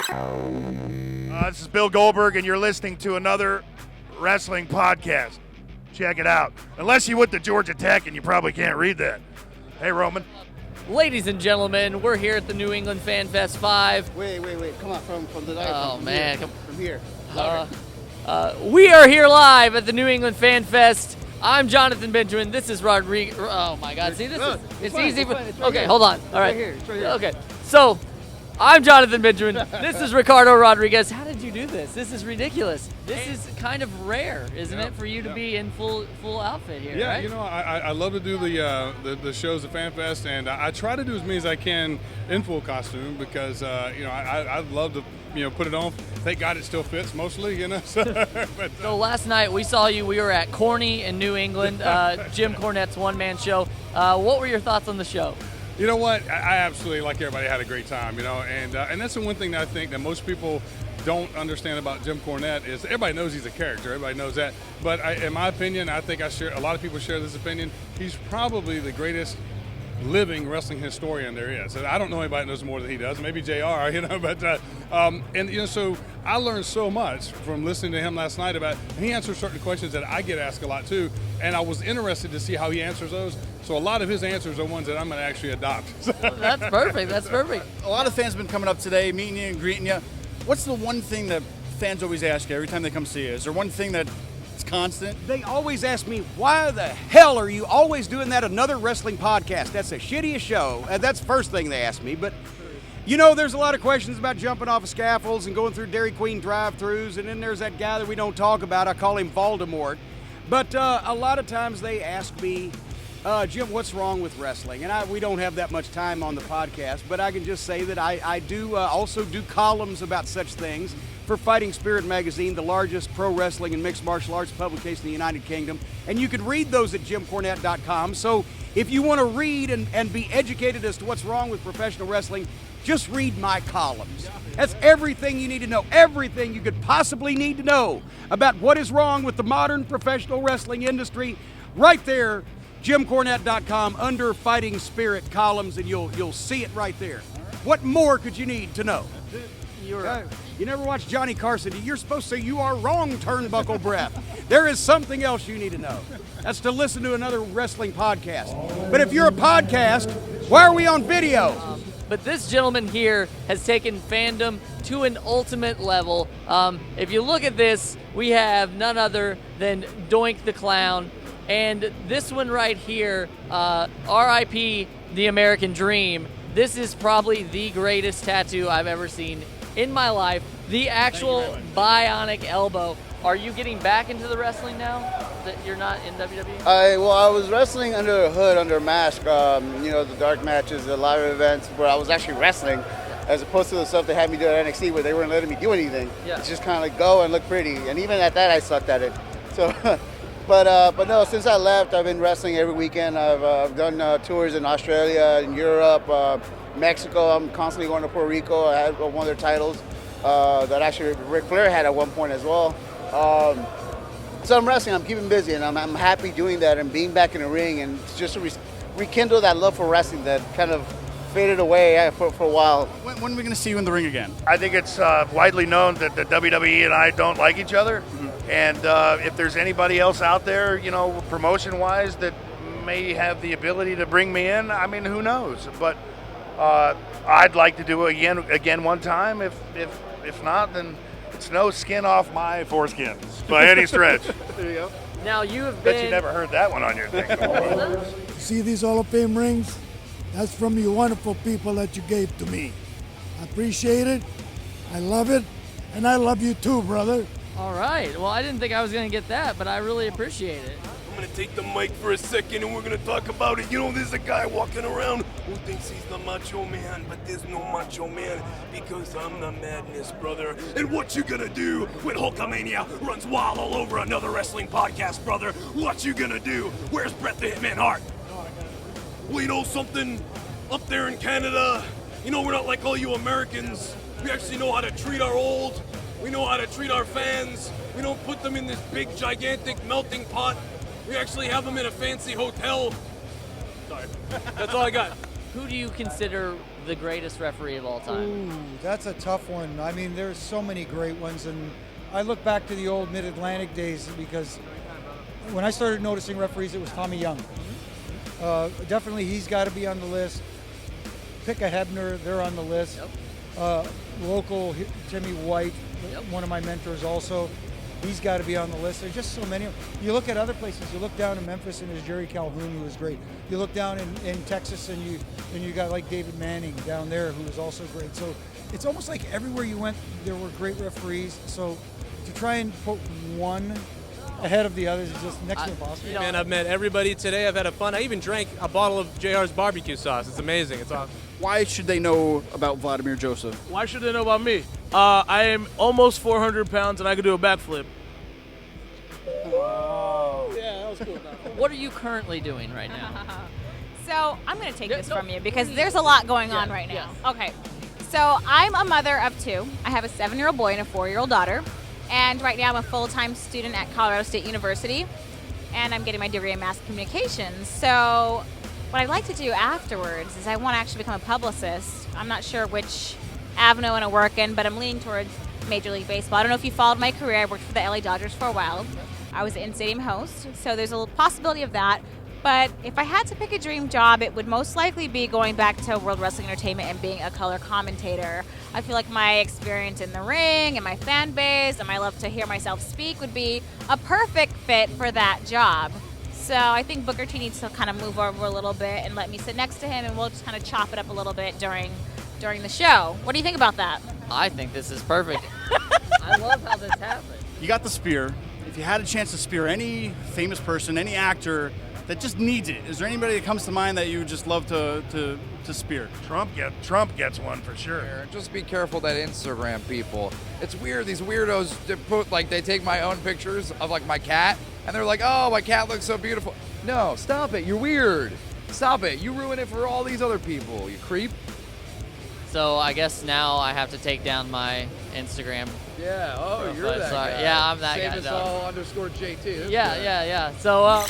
This is Bill Goldberg, and you're listening to another wrestling podcast. Check it out. Unless you went to Georgia Tech, and you probably can't read that. Hey, Roman. Ladies and gentlemen, we're here at the New England Fan Fest 5. Wait. Come on, from the Oh, man. From here. We are here live at the New England Fan Fest. I'm Jonathan Benjamin. This is Rodriguez. Oh, my God. See, it's easy. Okay, hold on. All right. It's right here. Okay, so I'm Jonathan Benjamin. This is Ricardo Rodriguez. How did you do this? This is ridiculous. This is kind of rare, isn't it, for you to be in full outfit here, Yeah, right? you know, I love to do the shows at Fan Fest, and I try to do as many as I can in full costume because, I love to, put it on. Thank God it still fits mostly, So last night we saw you. We were at Corny in New England, Jim Cornette's one-man show. What were your thoughts on the show? You know what? I absolutely, like everybody, had a great time, and that's the one thing that I think that most people don't understand about Jim Cornette is everybody knows he's a character. Everybody knows that. But in my opinion, I think a lot of people share this opinion. He's probably the greatest living wrestling historian there is. And I don't know anybody that knows more than he does. Maybe JR, so I learned so much from listening to him last night and he answers certain questions that I get asked a lot too. And I was interested to see how he answers those. So a lot of his answers are ones that I'm going to actually adopt. That's perfect. That's perfect. A lot of fans have been coming up today, meeting you and greeting you. What's the one thing that fans always ask you every time they come see you? Is there one thing that's constant? They always ask me, why the hell are you always doing that another wrestling podcast? That's the shittiest show. That's the first thing they ask me. But, there's a lot of questions about jumping off of scaffolds and going through Dairy Queen drive-thrus. And then there's that guy that we don't talk about. I call him Voldemort. But a lot of times they ask me, Jim, what's wrong with wrestling? And we don't have that much time on the podcast, but I can just say that I do also do columns about such things for Fighting Spirit magazine, the largest pro wrestling and mixed martial arts publication in the United Kingdom. And you can read those at jimcornette.com. So if you want to read and be educated as to what's wrong with professional wrestling, just read my columns. That's everything you need to know, everything you could possibly need to know about what is wrong with the modern professional wrestling industry, right there, jimcornette.com, under Fighting Spirit columns, and you'll see it right there. What more could you need to know? You never watched Johnny Carson. You're supposed to say you are wrong, turnbuckle breath. There is something else you need to know. That's to listen to another wrestling podcast. But if you're a podcast, why are we on video? But this gentleman here has taken fandom to an ultimate level. If you look at this, we have none other than Doink the Clown. And this one right here, R.I.P. the American Dream. This is probably the greatest tattoo I've ever seen in my life. The actual bionic elbow. Are you getting back into the wrestling now that you're not in WWE? I was wrestling under a hood, under a mask. The dark matches, the live events where I was actually wrestling, as opposed to the stuff they had me do at NXT where they weren't letting me do anything. Yeah. It's just kind of like go and look pretty. And even at that, I sucked at it. So. But no, since I left, I've been wrestling every weekend. I've done tours in Australia, in Europe, Mexico. I'm constantly going to Puerto Rico. I had one of their titles that actually Ric Flair had at one point as well. So I'm wrestling. I'm keeping busy, and I'm happy doing that and being back in the ring and just to rekindle that love for wrestling that kind of faded away for a while. When are we going to see you in the ring again? I think it's widely known that the WWE and I don't like each other. Mm-hmm. And if there's anybody else out there, promotion-wise, that may have the ability to bring me in, I mean, who knows? But I'd like to do it again one time. If not, then it's no skin off my foreskins by any stretch. There you go. Now you have been. Bet you never heard that one on your thing. See these Hall of Fame rings? That's from you wonderful people that you gave to me. I appreciate it. I love it. And I love you too, brother. All right. Well, I didn't think I was going to get that, but I really appreciate it. I'm going to take the mic for a second and we're going to talk about it. There's a guy walking around who thinks he's the macho man, but there's no macho man because I'm the madness, brother. And what you going to do when Hulkamania runs wild all over another wrestling podcast, brother? What you going to do? Where's Bret the Hitman Hart? Well, you know something? Up there in Canada, we're not like all you Americans. We actually know how to treat our old. We know how to treat our fans. We don't put them in this big, gigantic melting pot. We actually have them in a fancy hotel. Sorry. That's all I got. Who do you consider the greatest referee of all time? Ooh, that's a tough one. I mean, there's so many great ones, and I look back to the old Mid-Atlantic days because when I started noticing referees, it was Tommy Young. Definitely, he's got to be on the list. Pick a Hebner, they're on the list. Local Jimmy White, one of my mentors also. He's got to be on the list. There's just so many. You look at other places. You look down in Memphis, and there's Jerry Calhoun, who was great. You look down in Texas, and you got like David Manning down there, who was also great. So it's almost like everywhere you went, there were great referees. So to try and put one ahead of the others is just next to impossible. Man, I've met everybody today. I've had a fun. I even drank a bottle of JR's barbecue sauce. It's amazing. It's awesome. Why should they know about Vladimir Joseph? Why should they know about me? I am almost 400 pounds and I can do a backflip. Oh. Yeah, that was cool. What are you currently doing right now? So I'm going to take this from you because there's a lot going on right now. Okay. So I'm a mother of two. I have a 7-year-old boy and a 4-year-old daughter. And right now I'm a full-time student at Colorado State University. And I'm getting my degree in mass communications. So what I'd like to do afterwards is I want to actually become a publicist. I'm not sure which avenue I want to work in, but I'm leaning towards Major League Baseball. I don't know if you followed my career. I worked for the LA Dodgers for a while. I was an in-stadium host, so there's a possibility of that. But if I had to pick a dream job, it would most likely be going back to World Wrestling Entertainment and being a color commentator. I feel like my experience in the ring and my fan base and my love to hear myself speak would be a perfect fit for that job. So I think Booker T needs to kind of move over a little bit and let me sit next to him, and we'll just kind of chop it up a little bit during the show. What do you think about that? I think this is perfect. I love how this happened. You got the spear. If you had a chance to spear any famous person, any actor that just needs it, is there anybody that comes to mind that you would just love to spear? Trump gets one for sure. Just be careful that Instagram people. It's weird. These weirdos they take my own pictures of like my cat, and they're like, "Oh, my cat looks so beautiful." No, stop it. You're weird. Stop it. You ruin it for all these other people. You creep. So I guess now I have to take down my Instagram. Yeah. Oh, you're that Sorry. guy. Yeah, I'm that Save guy. us all _JT. Yeah. So.